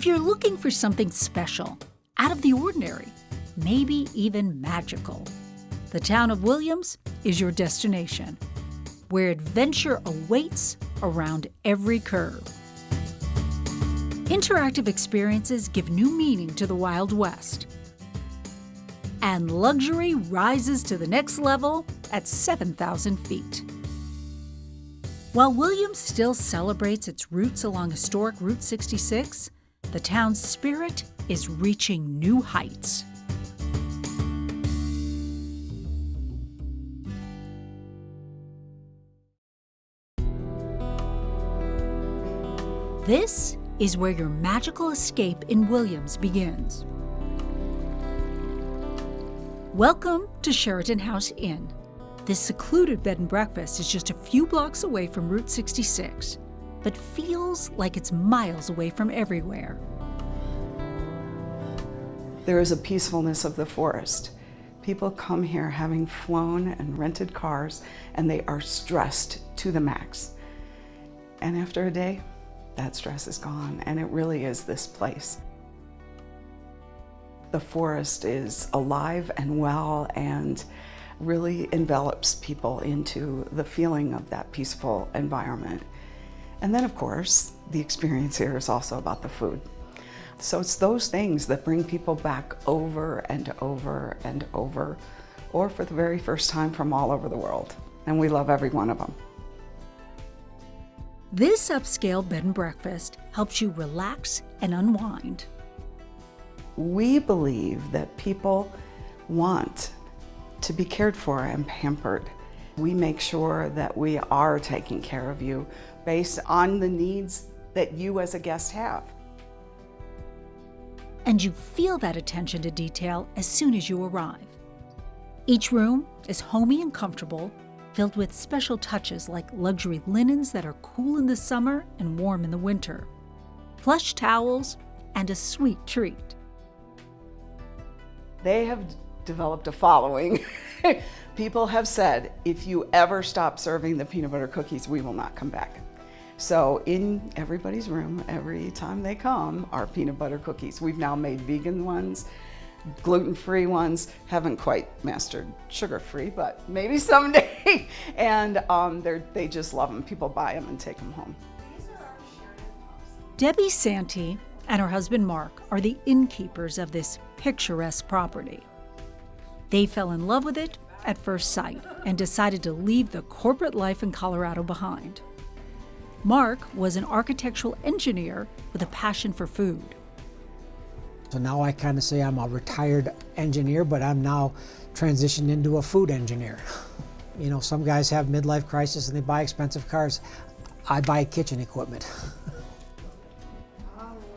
If you're looking for something special, out of the ordinary, maybe even magical, the town of Williams is your destination, where adventure awaits around every curve. Interactive experiences give new meaning to the Wild West. And luxury rises to the next level at 7,000 feet. While Williams still celebrates its roots along historic Route 66, the town's spirit is reaching new heights. This is where your magical escape in Williams begins. Welcome to Sheraton House Inn. This secluded bed and breakfast is just a few blocks away from Route 66, but feels like it's miles away from everywhere. There is a peacefulness of the forest. People come here having flown and rented cars, and they are stressed to the max. And after a day, that stress is gone, and it really is this place. The forest is alive and well and really envelops people into the feeling of that peaceful environment. And then, of course, the experience here is also about the food. So it's those things that bring people back over and over and over, or for the very first time from all over the world. And we love every one of them. This upscale bed and breakfast helps you relax and unwind. We believe that people want to be cared for and pampered. We make sure that we are taking care of you based on the needs that you as a guest have. And you feel that attention to detail as soon as you arrive. Each room is homey and comfortable, filled with special touches like luxury linens that are cool in the summer and warm in the winter, plush towels, and a sweet treat. They have developed a following. People have said, if you ever stop serving the peanut butter cookies, we will not come back. So in everybody's room, every time they come, are peanut butter cookies. We've now made vegan ones, gluten-free ones, haven't quite mastered sugar-free, but maybe someday. And they just love them. People buy them and take them home. Debbie Santee and her husband Mark are the innkeepers of this picturesque property. They fell in love with it at first sight and decided to leave the corporate life in Colorado behind. Mark was an architectural engineer with a passion for food. So now I kind of say I'm a retired engineer, but I'm now transitioned into a food engineer. You know, some guys have midlife crisis and they buy expensive cars. I buy kitchen equipment.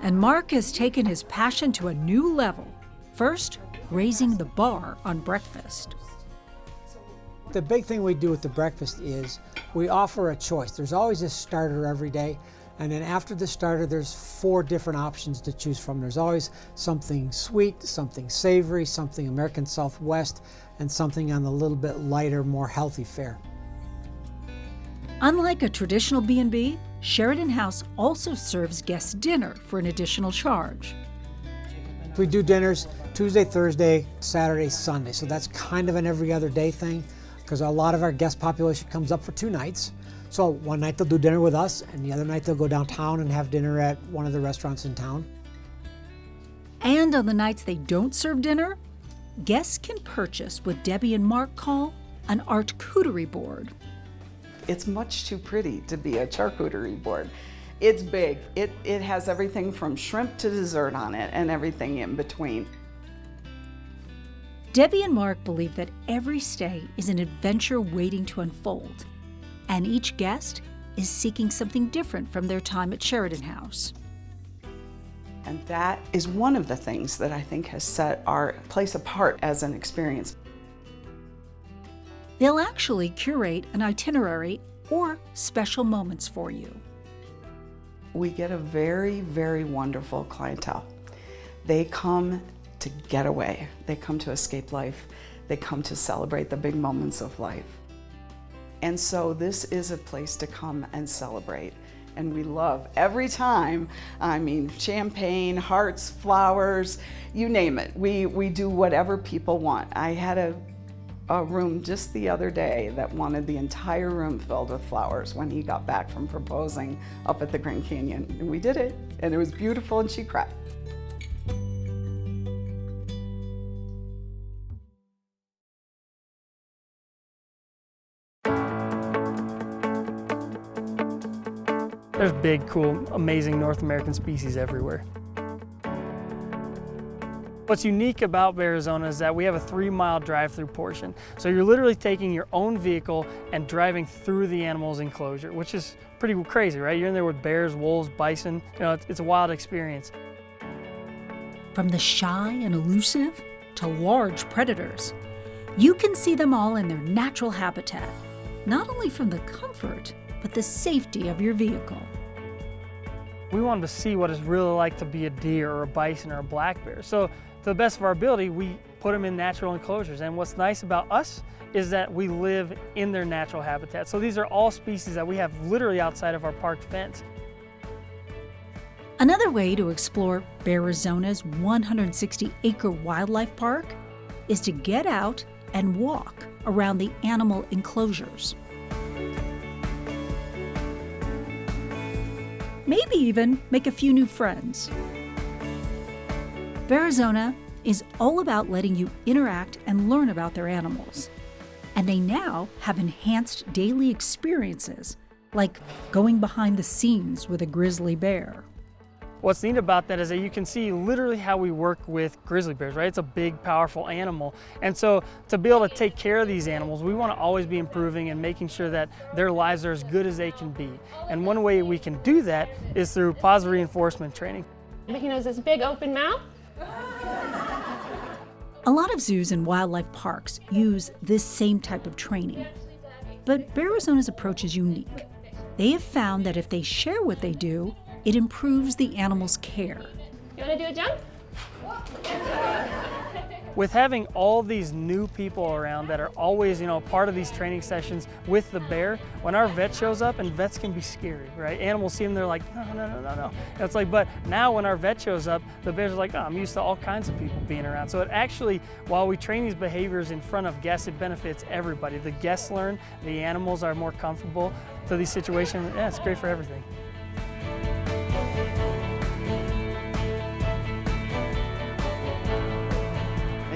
And Mark has taken his passion to a new level. First, raising the bar on breakfast. The big thing we do with the breakfast is we offer a choice. There's always a starter every day. And then after the starter, there's 4 different options to choose from. There's always something sweet, something savory, something American Southwest, and something on the little bit lighter, more healthy fare. Unlike a traditional B&B, Sheridan House also serves guests dinner for an additional charge. We do dinners Tuesday, Thursday, Saturday, Sunday. So that's kind of an every other day thing, because a lot of our guest population comes up for 2 nights. So one night they'll do dinner with us, and the other night they'll go downtown and have dinner at one of the restaurants in town. And on the nights they don't serve dinner, guests can purchase what Debbie and Mark call an charcuterie board. It's much too pretty to be a charcuterie board. It's big. It has everything from shrimp to dessert on it and everything in between. Debbie and Mark believe that every stay is an adventure waiting to unfold, and each guest is seeking something different from their time at Sheridan House. And that is one of the things that I think has set our place apart as an experience. They'll actually curate an itinerary or special moments for you. We get a very, very wonderful clientele. They come to get away. They come to escape life. They come to celebrate the big moments of life. And so this is a place to come and celebrate and we love every time. I mean, champagne, hearts, flowers, you name it. We do whatever people want. I had a room just the other day that wanted the entire room filled with flowers when he got back from proposing up at the Grand Canyon. And we did it, and it was beautiful, and she cried. There's big, cool, amazing North American species everywhere. What's unique about Bearizona is that we have a 3-mile drive-through portion. So you're literally taking your own vehicle and driving through the animal's enclosure, which is pretty crazy, right? You're in there with bears, wolves, bison. You know, it's a wild experience. From the shy and elusive to large predators, you can see them all in their natural habitat, not only from the comfort, but the safety of your vehicle. We wanted to see what it's really like to be a deer or a bison or a black bear. So to the best of our ability, we put them in natural enclosures. And what's nice about us is that we live in their natural habitat. So these are all species that we have literally outside of our park fence. Another way to explore Bearizona's 160-acre wildlife park is to get out and walk around the animal enclosures. Maybe even make a few new friends. Bearizona is all about letting you interact and learn about their animals. And they now have enhanced daily experiences, like going behind the scenes with a grizzly bear. What's neat about that is that you can see literally how we work with grizzly bears, right? It's a big, powerful animal. And so to be able to take care of these animals, we want to always be improving and making sure that their lives are as good as they can be. And one way we can do that is through positive reinforcement training. Mickey knows this big open mouth. A lot of zoos and wildlife parks use this same type of training. But Bearizona's approach is unique. They have found that if they share what they do, it improves the animal's care. You want to do a jump? With having all these new people around that are always, part of these training sessions with the bear, when our vet shows up, and vets can be scary, right? Animals see them, they're like, no. And it's like, but now when our vet shows up, the bears are like, oh, I'm used to all kinds of people being around. So it actually, while we train these behaviors in front of guests, it benefits everybody. The guests learn, the animals are more comfortable to these situations. Yeah, it's great for everything.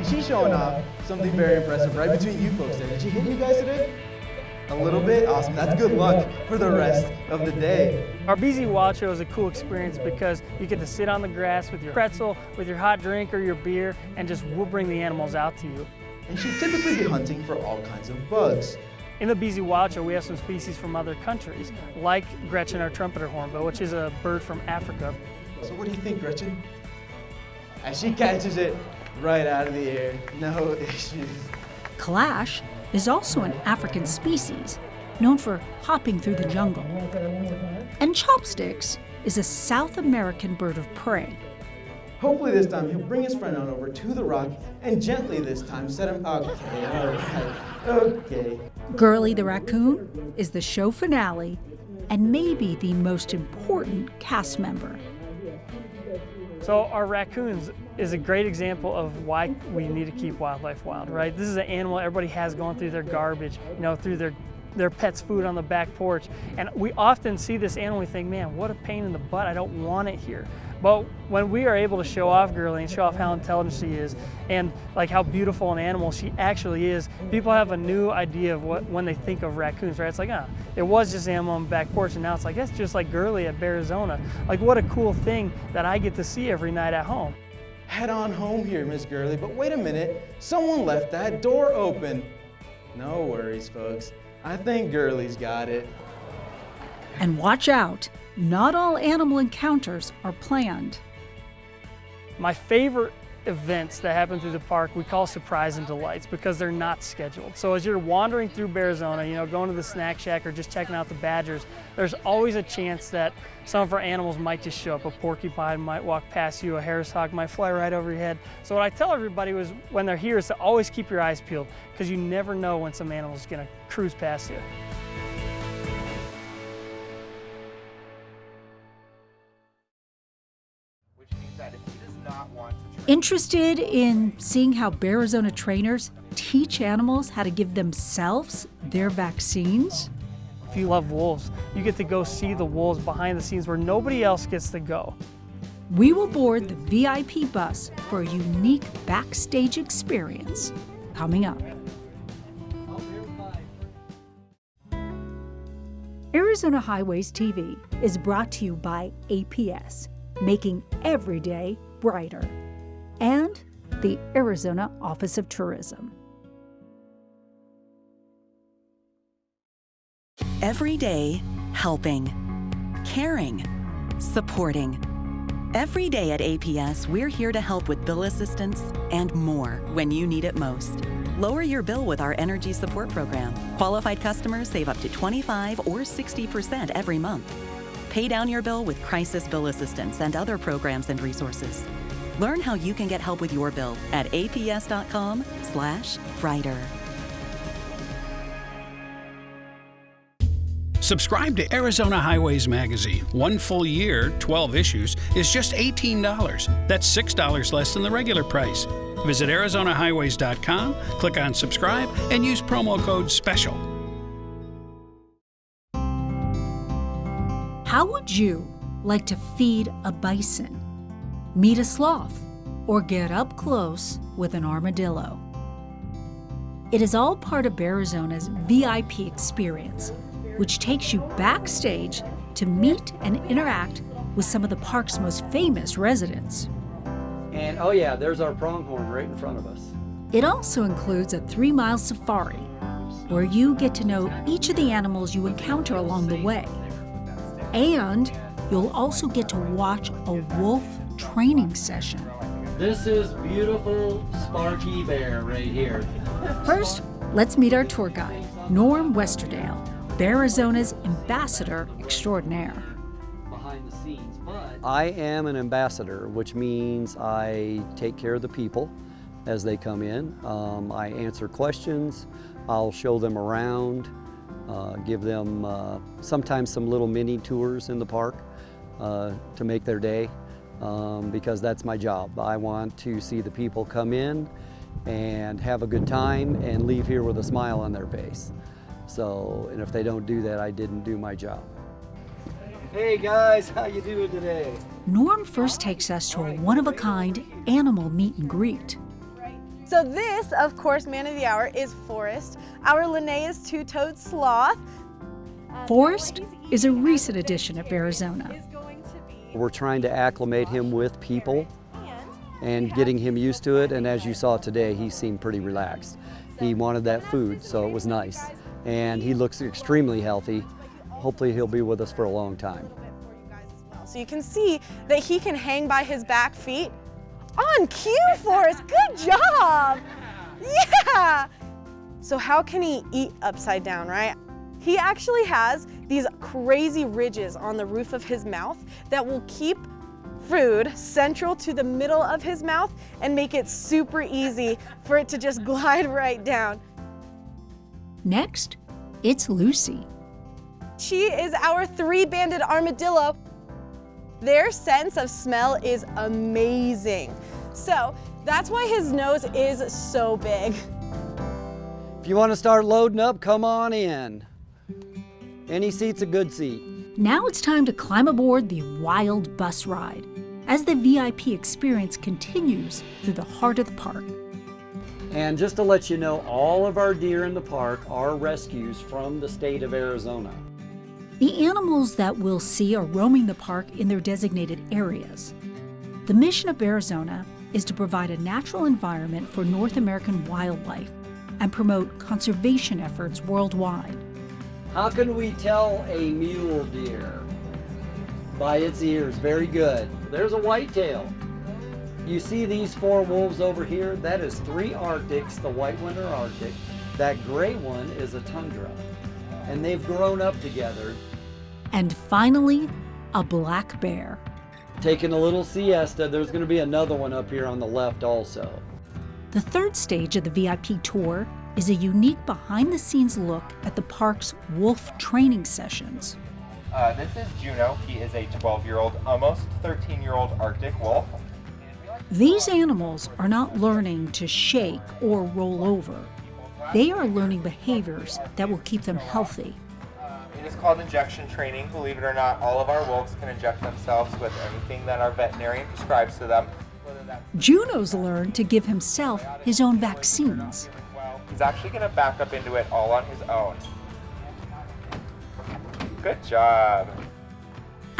She's showing off something very impressive right between you folks there. Did she hit you guys today? A little bit? Awesome. That's good luck for the rest of the day. Our BZ Wild Show is a cool experience because you get to sit on the grass with your pretzel, with your hot drink or your beer, and we'll bring the animals out to you. And she'd typically be hunting for all kinds of bugs. In the BZ Wild Show, we have some species from other countries, like Gretchen, our trumpeter hornbill, which is a bird from Africa. So what do you think, Gretchen? As she catches it right out of the air, no issues. Clash is also an African species known for hopping through the jungle. And Chopsticks is a South American bird of prey. Hopefully this time he'll bring his friend on over to the rock and gently this time set him, okay, all right, okay. Girly the raccoon is the show finale and maybe the most important cast member. So our raccoons is a great example of why we need to keep wildlife wild, right? This is an animal everybody has going through their garbage, through their pet's food on the back porch. And we often see this animal and we think, man, what a pain in the butt, I don't want it here. But when we are able to show off Girly and show off how intelligent she is and like how beautiful an animal she actually is, people have a new idea of when they think of raccoons, right? It's like, it was just an animal on the back porch, and now it's like, that's just like Girly at Bearizona. Like, what a cool thing that I get to see every night at home. Head on home here, Miss Girly, but wait a minute, someone left that door open. No worries, folks. I think Girly's got it. And watch out, not all animal encounters are planned. My favorite events that happen through the park we call surprise and delights because they're not scheduled. So as you're wandering through Bearizona, going to the snack shack or just checking out the badgers, there's always a chance that some of our animals might just show up. A porcupine might walk past you, a Harris hawk might fly right over your head. So what I tell everybody was when they're here is to always keep your eyes peeled because you never know when some animal's gonna cruise past you. Interested in seeing how Bearizona trainers teach animals how to give themselves their vaccines? If you love wolves, you get to go see the wolves behind the scenes where nobody else gets to go. We will board the VIP bus for a unique backstage experience coming up. Arizona Highways TV is brought to you by APS, making every day brighter, and the Arizona Office of Tourism. Every day, helping, caring, supporting. Every day at APS, we're here to help with bill assistance and more when you need it most. Lower your bill with our energy support program. Qualified customers save up to 25 or 60% every month. Pay down your bill with crisis bill assistance and other programs and resources. Learn how you can get help with your bill at aps.com/brighter. Subscribe to Arizona Highways Magazine. One full year, 12 issues, is just $18. That's $6 less than the regular price. Visit ArizonaHighways.com, click on subscribe, and use promo code SPECIAL. How would you like to feed a bison, meet a sloth, or get up close with an armadillo? It is all part of Bearizona's VIP experience, which takes you backstage to meet and interact with some of the park's most famous residents. And oh yeah, there's our pronghorn right in front of us. It also includes a 3-mile safari, where you get to know each of the animals you encounter along the way. And you'll also get to watch a wolf training session. This is beautiful Sparky Bear right here. First, let's meet our tour guide, Norm Westerdale, Bearizona's ambassador extraordinaire. Behind the scenes, I am an ambassador, which means I take care of the people as they come in. I answer questions, I'll show them around, give them sometimes some little mini tours in the park to make their day, because that's my job. I want to see the people come in and have a good time and leave here with a smile on their face. So, and if they don't do that, I didn't do my job. Hey guys, how you doing today? Norm first takes us to a one-of-a-kind animal meet and greet. So this, of course, man of the hour is Forrest. Our Linnaeus two-toed sloth. Forrest is a recent addition at Bearizona. We're trying to acclimate him with people and getting him used to it, and as you saw today, he seemed pretty relaxed. He wanted that food, so it was nice. And he looks extremely healthy. Hopefully he'll be with us for a long time. So you can see that he can hang by his back feet. On cue, Forrest, good job! Yeah! So how can he eat upside down, right? He actually has these crazy ridges on the roof of his mouth that will keep food central to the middle of his mouth and make it super easy for it to just glide right down. Next, it's Lucy. She is our 3-banded armadillo. Their sense of smell is amazing. So that's why his nose is so big. If you want to start loading up, come on in. Any seat's a good seat. Now it's time to climb aboard the wild bus ride as the VIP experience continues through the heart of the park. And just to let you know, all of our deer in the park are rescues from the state of Arizona. The animals that we'll see are roaming the park in their designated areas. The mission of Bearizona is to provide a natural environment for North American wildlife and promote conservation efforts worldwide. How can we tell a mule deer? By its ears, very good. There's a whitetail. You see these 4 wolves over here? That is 3 Arctics, the white one are Arctic. That gray one is a tundra. And they've grown up together. And finally, a black bear. Taking a little siesta, there's going to be another one up here on the left also. The third stage of the VIP tour is a unique behind-the-scenes look at the park's wolf training sessions. This is Juno. He is a 12-year-old, almost 13-year-old Arctic wolf. These animals are not learning to shake or roll over. They are learning behaviors that will keep them healthy. It is called injection training. Believe it or not, all of our wolves can inject themselves with anything that our veterinarian prescribes to them. Juno's learned to give himself his own vaccines. He's actually going to back up into it all on his own. Good job.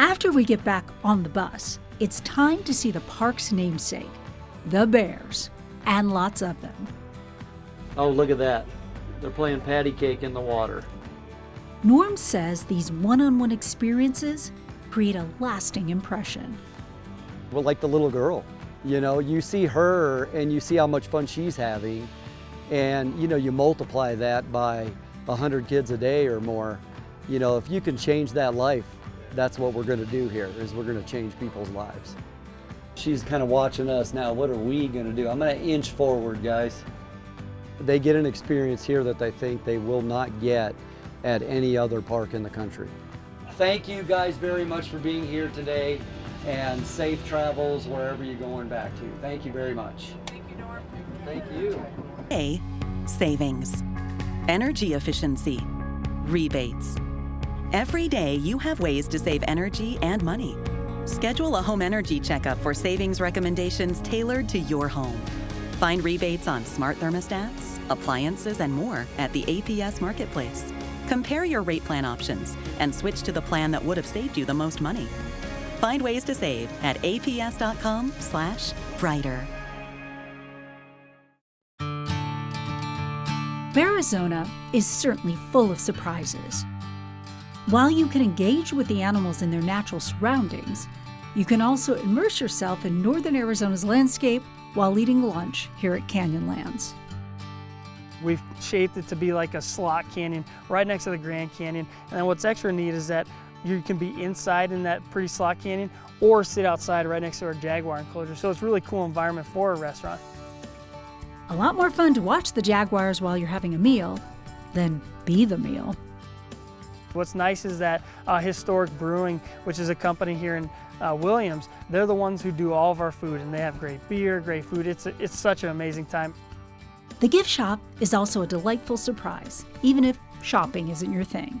After we get back on the bus, it's time to see the park's namesake, the bears, and lots of them. Oh, look at that. They're playing patty cake in the water. Norm says these one-on-one experiences create a lasting impression. Well, like the little girl, you know, you see her and you see how much fun she's having, and you know, you multiply that by 100 kids a day or more. You know, if you can change that life, that's what we're going to do here, is we're going to change people's lives. She's kind of watching us now. What are we going to do? I'm going to inch forward, guys. They get an experience here that they think they will not get at any other park in the country. Thank you guys very much for being here today, and safe travels wherever you're going back to. Thank you very much. Thank you, Norm. Thank you. A, savings, energy efficiency, rebates. Every day you have ways to save energy and money. Schedule a home energy checkup for savings recommendations tailored to your home. Find rebates on smart thermostats, appliances, and more at the APS Marketplace. Compare your rate plan options and switch to the plan that would have saved you the most money. Find ways to save at aps.com/brighter. Bearizona is certainly full of surprises. While you can engage with the animals in their natural surroundings, you can also immerse yourself in northern Arizona's landscape while eating lunch here at Canyonlands. We've shaped it to be like a slot canyon right next to the Grand Canyon. And then what's extra neat is that you can be inside in that pretty slot canyon or sit outside right next to our jaguar enclosure. So it's a really cool environment for a restaurant. A lot more fun to watch the jaguars while you're having a meal than be the meal. What's nice is that Historic Brewing, which is a company here in Williams, they're the ones who do all of our food, and they have great beer, great food. It's such an amazing time. The gift shop is also a delightful surprise, even if shopping isn't your thing.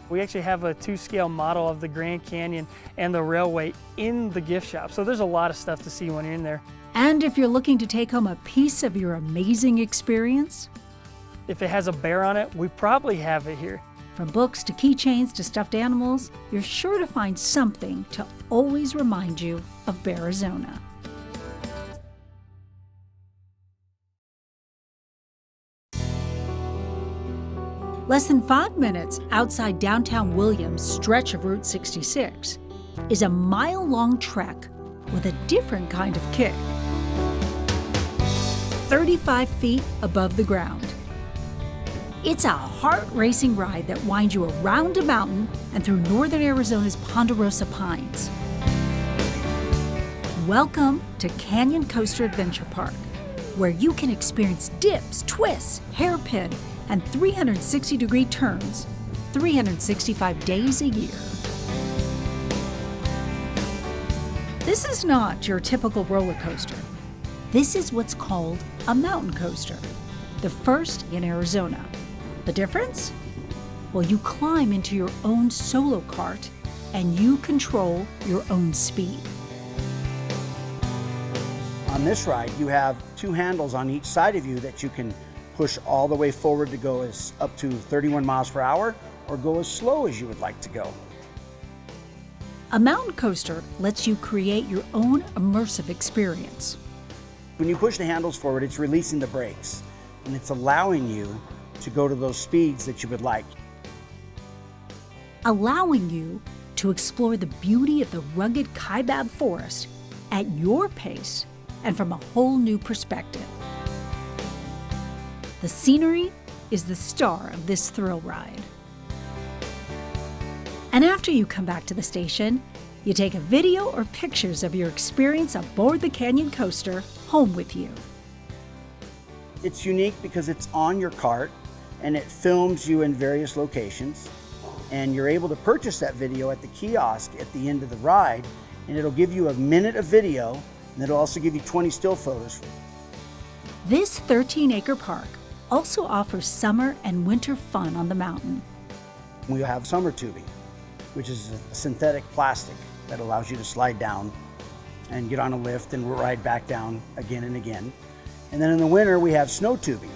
We actually have a 2-scale model of the Grand Canyon and the railway in the gift shop, so there's a lot of stuff to see when you're in there. And if you're looking to take home a piece of your amazing experience, if it has a bear on it, we probably have it here. From books to keychains to stuffed animals, you're sure to find something to always remind you of Bearizona. Less than 5 minutes outside downtown Williams' stretch of Route 66 is a mile-long trek with a different kind of kick. 35 feet above the ground. It's a heart-racing ride that winds you around a mountain and through northern Arizona's Ponderosa Pines. Welcome to Canyon Coaster Adventure Park, where you can experience dips, twists, hairpin, and 360-degree turns 365 days a year. This is not your typical roller coaster. This is what's called a mountain coaster, the first in Arizona. The difference? Well, you climb into your own solo cart and you control your own speed. On this ride, you have 2 handles on each side of you that you can push all the way forward to go as up to 31 miles per hour or go as slow as you would like to go. A mountain coaster lets you create your own immersive experience. When you push the handles forward, it's releasing the brakes and it's allowing you to go to those speeds that you would like. Allowing you to explore the beauty of the rugged Kaibab forest at your pace and from a whole new perspective. The scenery is the star of this thrill ride. And after you come back to the station, you take a video or pictures of your experience aboard the Canyon Coaster home with you. It's unique because it's on your cart and it films you in various locations, and you're able to purchase that video at the kiosk at the end of the ride, and it'll give you a minute of video And it'll also give you 20 still photos. This 13-acre park also offers summer and winter fun on the mountain. We have summer tubing, which is a synthetic plastic that allows you to slide down and get on a lift and ride back down again and again. And then in the winter, we have snow tubing.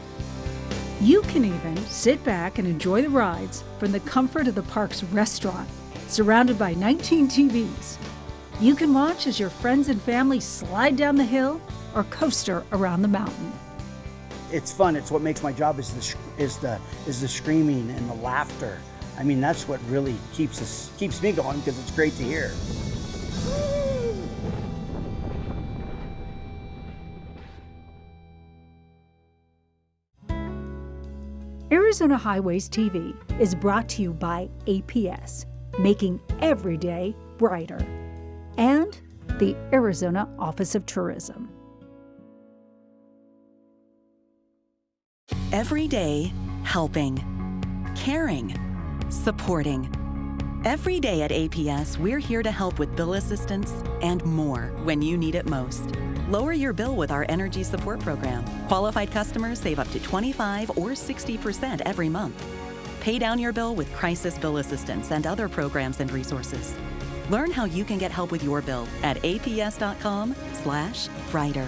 You can even sit back and enjoy the rides from the comfort of the park's restaurant, surrounded by 19 TVs. You can watch as your friends and family slide down the hill or coaster around the mountain. It's fun. It's what makes my job is the screaming and the laughter. I mean, that's what really keeps me going, because it's great to hear. Arizona Highways TV is brought to you by APS, making every day brighter, and the Arizona Office of Tourism. Every day, helping, caring, supporting. Every day at APS, we're here to help with bill assistance and more when you need it most. Lower your bill with our energy support program. Qualified customers save up to 25 or 60% every month. Pay down your bill with crisis bill assistance and other programs and resources. Learn how you can get help with your bill at aps.com/brighter.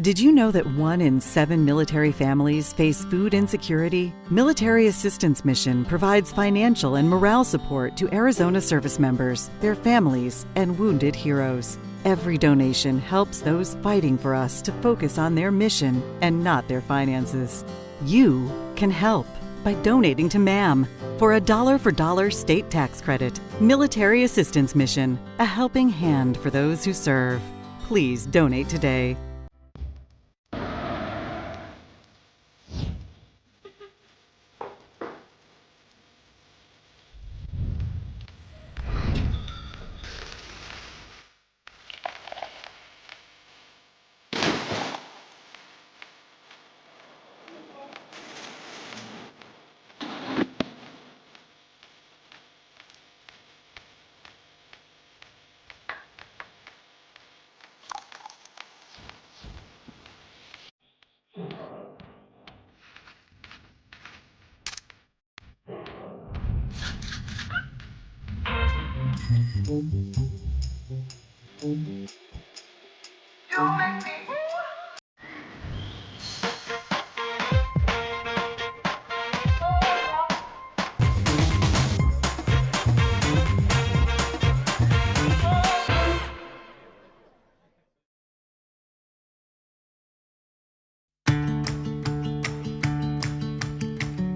Did you know that 1 in 7 military families face food insecurity? Military Assistance Mission provides financial and morale support to Arizona service members, their families, and wounded heroes. Every donation helps those fighting for us to focus on their mission and not their finances. You can help by donating to MAM for a $1 state tax credit. Military Assistance Mission, a helping hand for those who serve. Please donate today.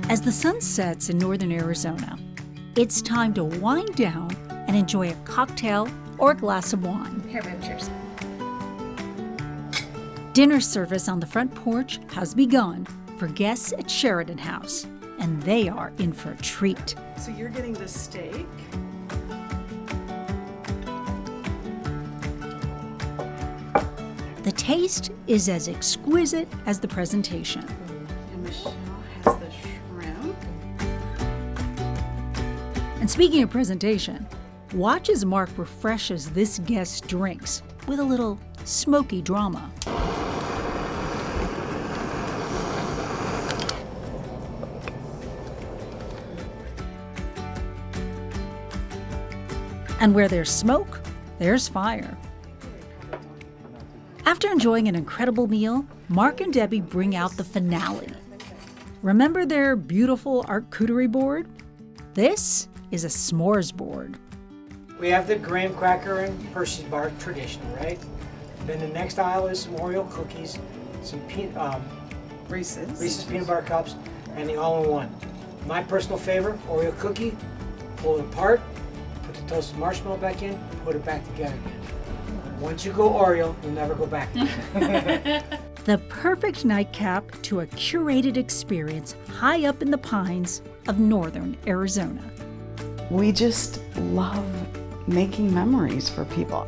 As the sun sets in northern Arizona, it's time to wind down and enjoy a cocktail or a glass of wine. Here, babe, cheers. Dinner service on the front porch has begun for guests at Sheridan House, and they are in for a treat. So you're getting the steak. The taste is as exquisite as the presentation. And Michelle has the shrimp. And speaking of presentation, watch as Mark refreshes this guest's drinks with a little smoky drama. And where there's smoke, there's fire. After enjoying an incredible meal, Mark and Debbie bring out the finale. Remember their beautiful charcuterie board? This is a s'mores board. We have the graham cracker and Hershey's bar, traditional, right? Then the next aisle is some Oreo cookies, some Reese's peanut butter cups, and the all-in-one. My personal favorite, Oreo cookie, pull it apart, put the toasted marshmallow back in, put it back together again. Once you go Oreo, you'll never go back. The perfect nightcap to a curated experience high up in the pines of northern Arizona. We just love making memories for people.